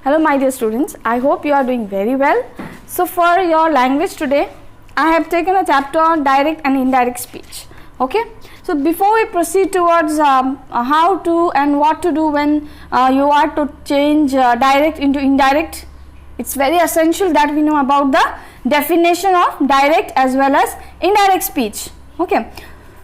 Hello my dear students, I hope you are doing very well. So for your language today, I have taken a chapter on direct and indirect speech. Okay, so before we proceed towards how to and what to do when you are to change direct into indirect, it's very essential that we know about the definition of direct as well as indirect speech. Okay,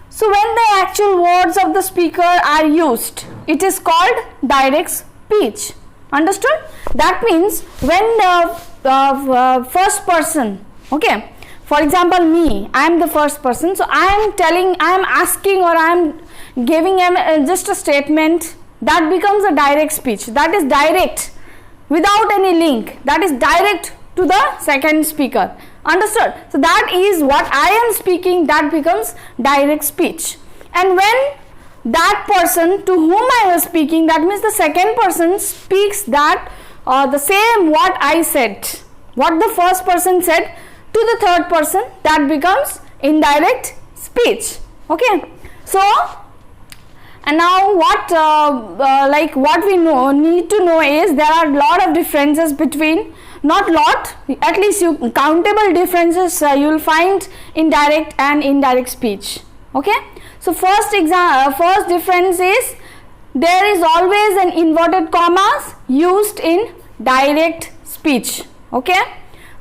so when the actual words of the speaker are used, it is called direct speech. Understood? That means when the first person, okay, for example me, I am the first person, so I am asking or I am giving just a statement, that becomes a direct speech. That is direct without any link, that is direct to the second speaker. Understood? So that is what I am speaking, that becomes direct speech. And when that person to whom I was speaking, that means the second person speaks that the same what I said, what the first person said to the third person, that becomes indirect speech. Okay, so and now what what we need to know is there are a lot of differences between, not lot, at least countable differences you will find in direct and indirect speech. Okay, so first difference is there is always an inverted commas used in direct speech. Okay,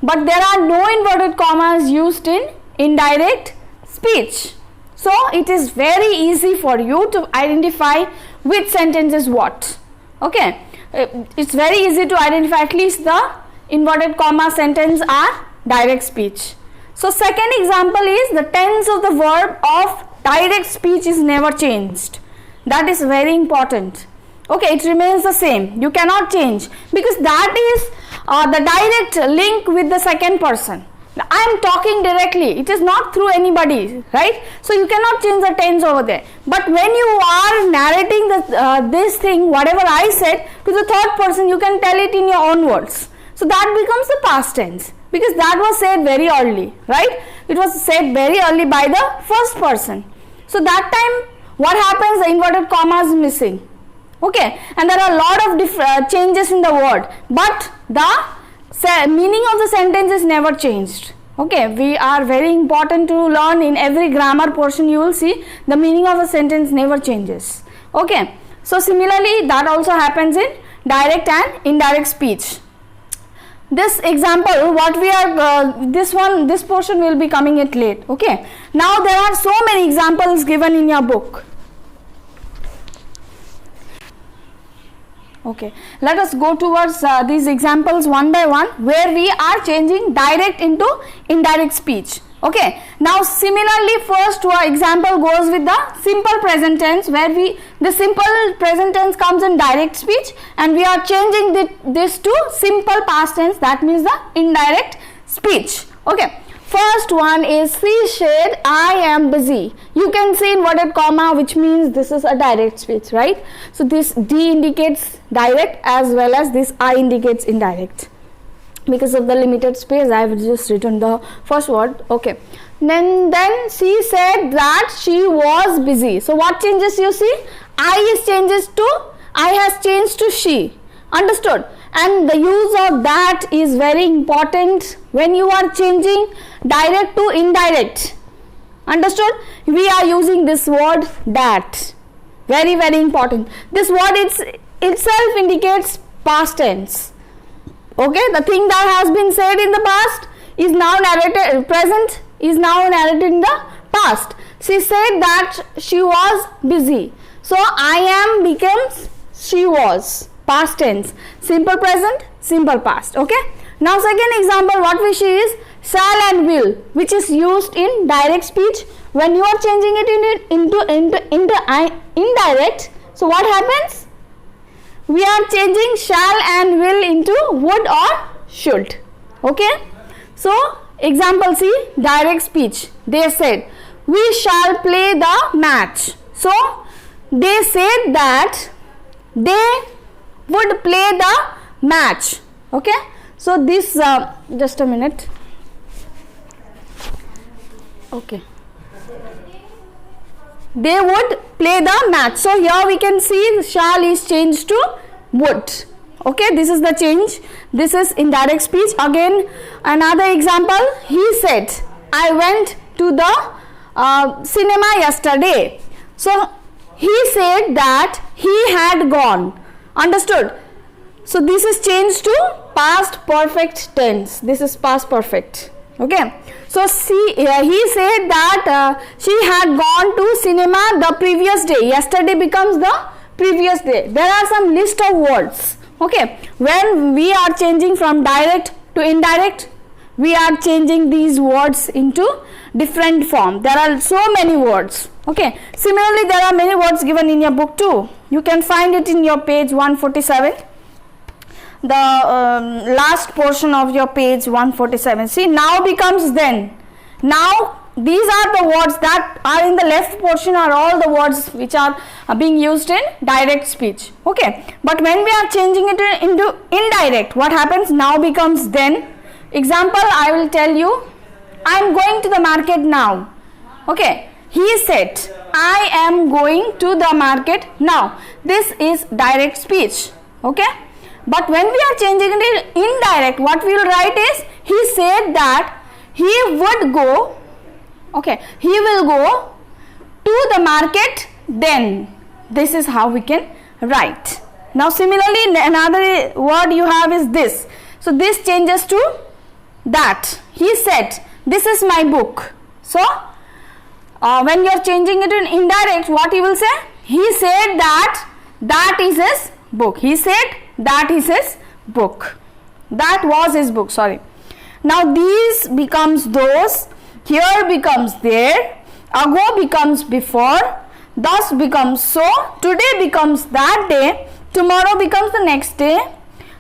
but there are no inverted commas used in indirect speech. So it is very easy for you to identify which sentence is what. Okay, it's very easy to identify, at least the inverted comma sentence are direct speech. So second example is the tense of the verb of direct speech is never changed. That is very important. Okay, it remains the same. You cannot change because that is the direct link with the second person. I am talking directly. It is not through anybody, right? So you cannot change the tense over there. But when you are narrating this thing, whatever I said to the third person, you can tell it in your own words. So that becomes the past tense because that was said very early, right? It was said very early by the first person. So that time what happens? The inverted comma is missing. Okay, and there are a lot of changes in the word, but the meaning of the sentence is never changed. Okay, we are very important to learn. In every grammar portion you will see the meaning of a sentence never changes. Okay, so similarly that also happens in direct and indirect speech. This example, what we are this portion will be coming it late. Okay, now there are so many examples given in your book. Okay, let us go towards these examples one by one where we are changing direct into indirect speech. Okay, now similarly first example goes with the simple present tense where the simple present tense comes in direct speech and we are changing this to simple past tense, that means the indirect speech. Okay, first one is she said I am busy. You can see inverted comma, which means this is a direct speech, right? So this D indicates direct as well as this I indicates indirect. Because of the limited space I have just written the first word. Okay, then she said that she was busy. So what changes you see? I has changed to she. Understood? And the use of that is very important when you are changing direct to indirect. Understood? We are using this word that. Very, very important. This word itself indicates past tense. Okay, the thing that has been said in the past is now narrated, present is now narrated in the past. She said that she was busy. So I am becomes she was, past tense, simple present, simple past. Okay, now second example what we see is shall and will, which is used in direct speech. When you are changing it into indirect, so what happens? We are changing shall and will into would or should. Okay, so example C, direct speech. They said we shall play the match. So they said that they would play the match. Okay, so this just a minute. Okay, they would play the match. So here we can see shall is changed to would. Okay, this is the change. This is indirect speech. Again, another example. He said, I went to the cinema yesterday. So he said that he had gone. Understood? So this is changed to past perfect tense. This is past perfect. Okay. So he said that she had gone to cinema the previous day. Yesterday becomes the previous day. There are some list of words. Okay. When we are changing from direct to indirect, we are changing these words into different form. There are so many words. Okay. Similarly, there are many words given in your book too. You can find it in your page 147. The last portion of your page 147. See, now becomes then. Now these are the words that are in the left portion are all the words which are being used in direct speech. Okay. But when we are changing it into indirect, what happens? Now becomes then. Example, I will tell you, I am going to the market now. Okay. He said, I am going to the market now. This is direct speech. Okay. But when we are changing it in indirect, what we will write is, he said that he would go, okay, he will go to the market then. This is how we can write. Now similarly, another word you have is this. So this changes to that. He said, this is my book. So when you are changing it in indirect, what he will say? He said that that is his book. He said that is his book. That was his book, sorry. Now these becomes those, here becomes there, ago becomes before, thus becomes so, today becomes that day, tomorrow becomes the next day,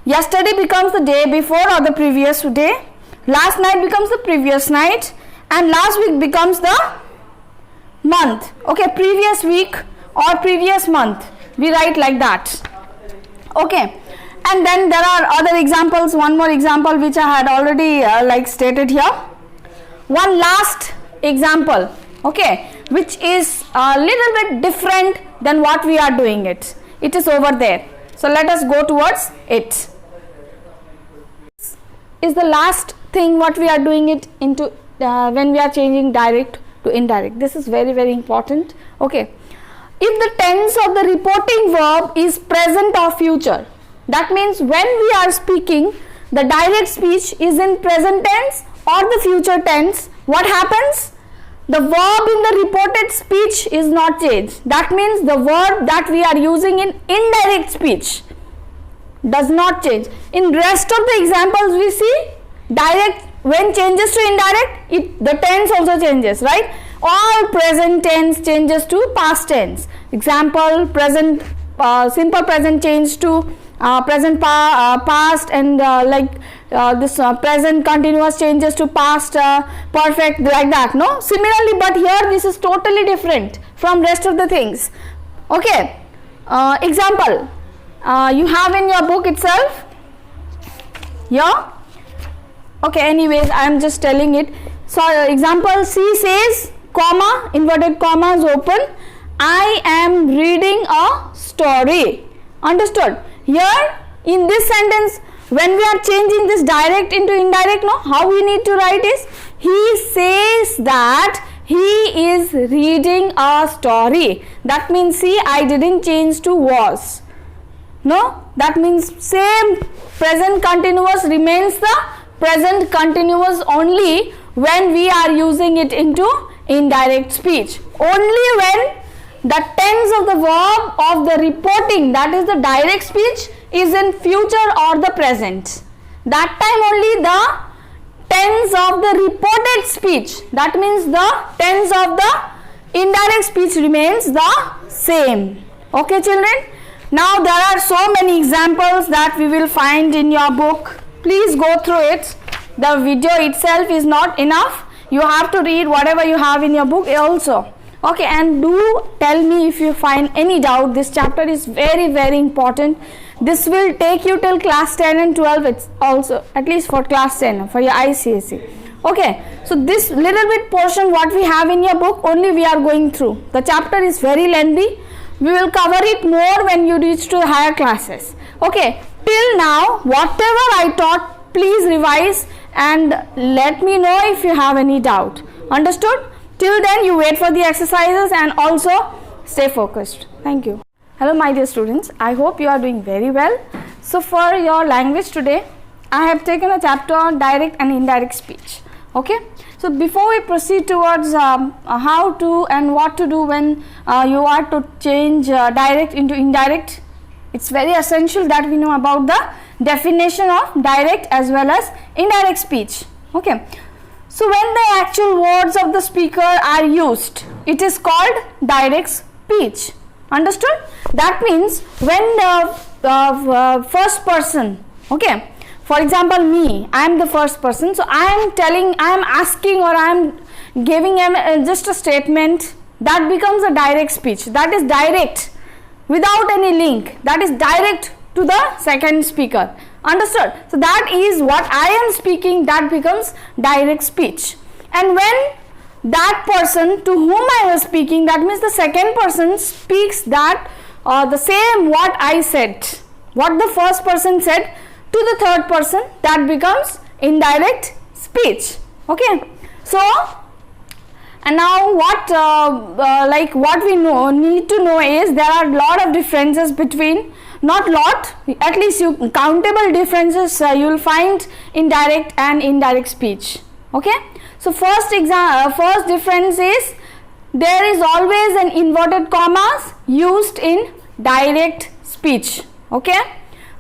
yesterday becomes the day before or the previous day, last night becomes the previous night, and last week becomes the month. Okay, previous week or previous month. We write like that. Okay. And then there are other examples. One more example which I had already stated here. One last example, okay, which is a little bit different than what we are doing it. It is over there. So let us go towards it. Is the last thing what we are doing it into when we are changing direct to indirect. This is very, very important. Okay. If the tense of the reporting verb is present or future, that means when we are speaking, the direct speech is in present tense or the future tense, what happens? The verb in the reported speech is not changed. That means the verb that we are using in indirect speech does not change. In rest of the examples we see, direct when changes to indirect, the tense also changes, right? All present tense changes to past tense. Example, present, simple present change to present past, and this present continuous changes to past perfect, like that. No, similarly, but here this is totally different from rest of the things. Okay. Example, you have in your book itself. Yeah. Okay. Anyways, I am just telling it. So example, C says, comma, inverted commas open, I am reading a story. Understood? Here in this sentence, when we are changing this direct into indirect, no, how we need to write is, he says that he is reading a story. That means, see, I didn't change to was. No, that means same present continuous remains the present continuous only when we are using it into indirect speech. Only when the tense of the verb of the reporting, that is the direct speech, is in future or the present. That time only the tense of the reported speech, that means the tense of the indirect speech remains the same. Okay, children? Now there are so many examples that we will find in your book. Please go through it. The video itself is not enough. You have to read whatever you have in your book also. Okay, and do tell me if you find any doubt. This chapter is very, very important. This will take you till class 10 and 12. It's also at least for class 10 for your ICSE. Okay, so this little bit portion what we have in your book only we are going through. The chapter is very lengthy. We will cover it more when you reach to higher classes. Okay, till now, whatever I taught, please revise and let me know if you have any doubt. Understood? Till then, you wait for the exercises and also stay focused. Thank you. Hello my dear students, I hope you are doing very well. So for your language today, I have taken a chapter on direct and indirect speech. Okay, so before we proceed towards how to and what to do when you are to change direct into indirect, it's very essential that we know about the definition of direct as well as indirect speech. Okay, so when the actual words of the speaker are used, it is called direct speech. Understood? That means when the first person, okay, for example me, I am the first person, so I am asking or I am giving just a statement, that becomes a direct speech. That is direct without any link, that is direct to the second speaker. Understood? So that is what I am speaking, that becomes direct speech. And when that person to whom I was speaking, that means the second person speaks that the same what I said, what the first person said to the third person, that becomes indirect speech. Okay, so and now what what we need to know is there are a lot of differences between, not lot, at least countable differences you will find in direct and indirect speech. Okay, so first difference is there is always an inverted commas used in direct speech. Okay,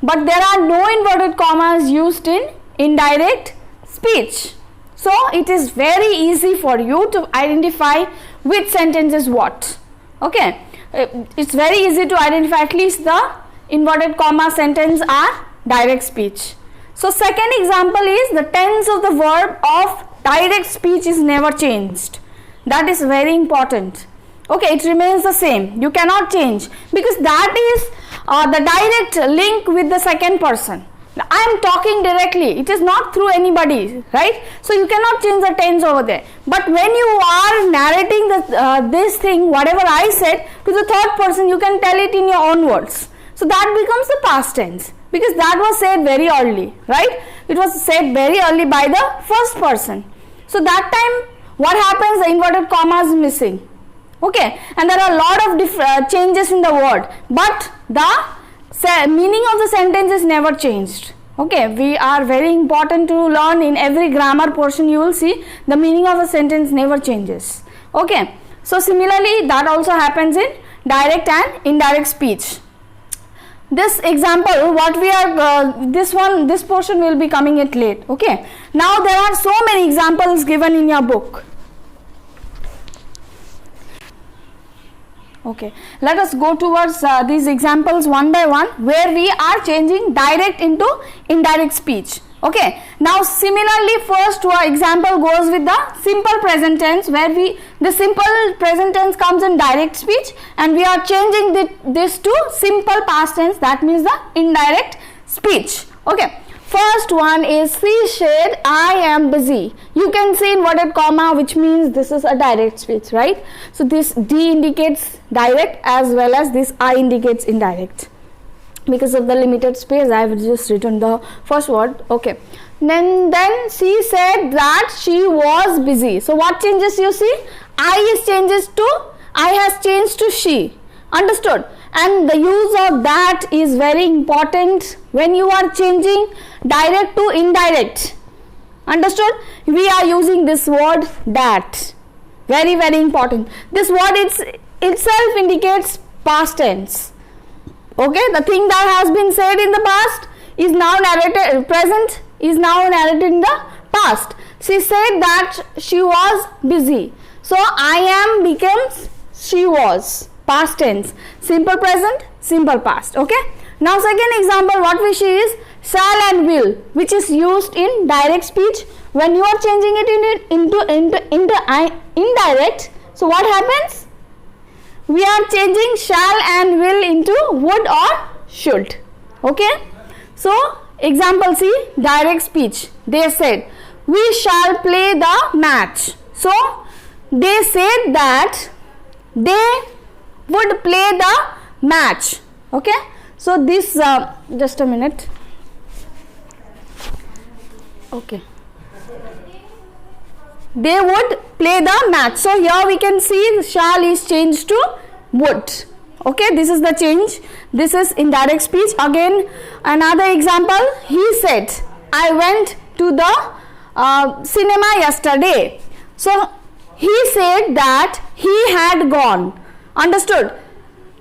but there are no inverted commas used in indirect speech. So it is very easy for you to identify which sentence is what. Okay, it's very easy to identify, at least the inverted comma sentence are direct speech. So second example is the tense of the verb of direct speech is never changed. That is very important. Okay, it remains the same. You cannot change because that is the direct link with the second person. I am talking directly. It is not through anybody, right? So you cannot change the tense over there. But when you are narrating this thing, whatever I said to the third person, you can tell it in your own words. So that becomes the past tense because that was said very early, right? It was said very early by the first person. So that time, what happens? The inverted comma is missing. Okay, and there are a lot of changes in the word, but the meaning of the sentence is never changed. Okay, we are very important to learn in every grammar portion. You will see the meaning of a sentence never changes. Okay, so similarly that also happens in direct and indirect speech. This example, what we are this portion will be coming it late. Okay, now there are so many examples given in your book. Okay, let us go towards these examples one by one where we are changing direct into indirect speech. Okay, now similarly first example goes with the simple present tense where the simple present tense comes in direct speech and we are changing this to simple past tense, that means the indirect speech. Okay, first one is she said I am busy. You can see inverted comma, which means this is a direct speech, right? So this D indicates direct as well as this I indicates indirect. Because of the limited space, I have just written the first word. Okay, then she said that she was busy. So what changes you see? I has changed to she. Understood? And the use of that is very important when you are changing direct to indirect. Understood? We are using this word that. Very, very important. This word itself indicates past tense. Okay, the thing that has been said in the past is now narrated, present is now narrated in the past. She said that she was busy. So I am becomes she was, past tense, simple present, simple past. Okay, now second example what we see is shall and will, which is used in direct speech. When you are changing it into indirect, so what happens? We are changing shall and will into would or should. Okay, so example C, direct speech. They said we shall play the match. So they said that they would play the match. Okay, so this just a minute. Okay. They would play the match. So here we can see shall is changed to would. Okay, this is the change. This is indirect speech. Again, another example. He said, I went to the cinema yesterday. So he said that he had gone. Understood?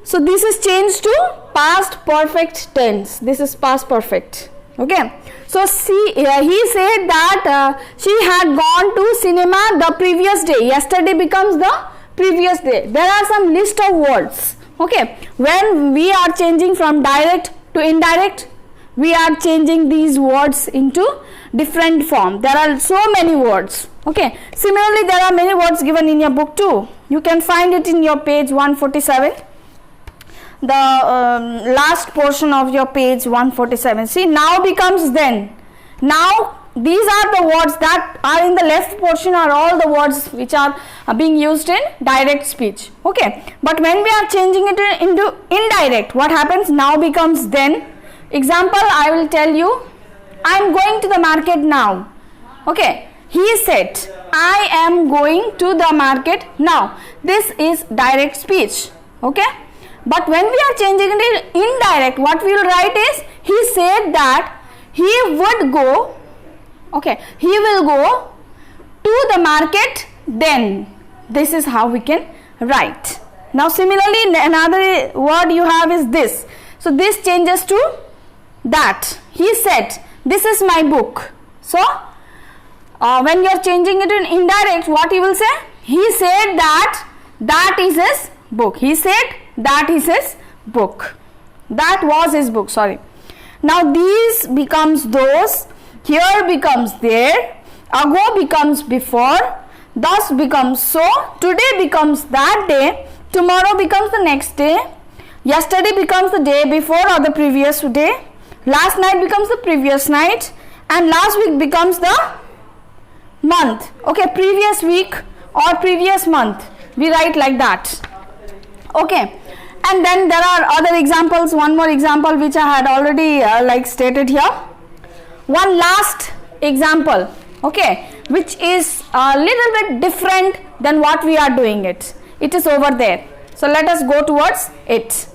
So this is changed to past perfect tense. This is past perfect. Okay. So he said that she had gone to cinema the previous day. Yesterday becomes the previous day. There are some list of words. Okay. When we are changing from direct to indirect, we are changing these words into different form. There are so many words. Okay. Similarly, there are many words given in your book too. You can find it in your page 147. The last portion of your page 147. See, now becomes then. Now these are the words that are in the left portion are all the words which are being used in direct speech. Okay. But when we are changing it into indirect, what happens? Now becomes then. Example, I will tell you, I am going to the market now. Okay. He said, I am going to the market now. This is direct speech. Okay. But when we are changing it in indirect, what we will write is, he said that he would go, okay, he will go to the market then. This is how we can write. Now similarly, another word you have is this. So this changes to that. He said, this is my book. So when you are changing it in indirect, what he will say? He said that that is his book. He said that is his book. That was his book, sorry. Now these becomes those, here becomes there, ago becomes before, thus becomes so, today becomes that day, tomorrow becomes the next day, yesterday becomes the day before or the previous day, last night becomes the previous night, and last week becomes the month. Okay, previous week or previous month. We write like that. Okay. And then there are other examples. One more example which I had already stated here. One last example, okay, which is a little bit different than what we are doing it. It is over there. So let us go towards it.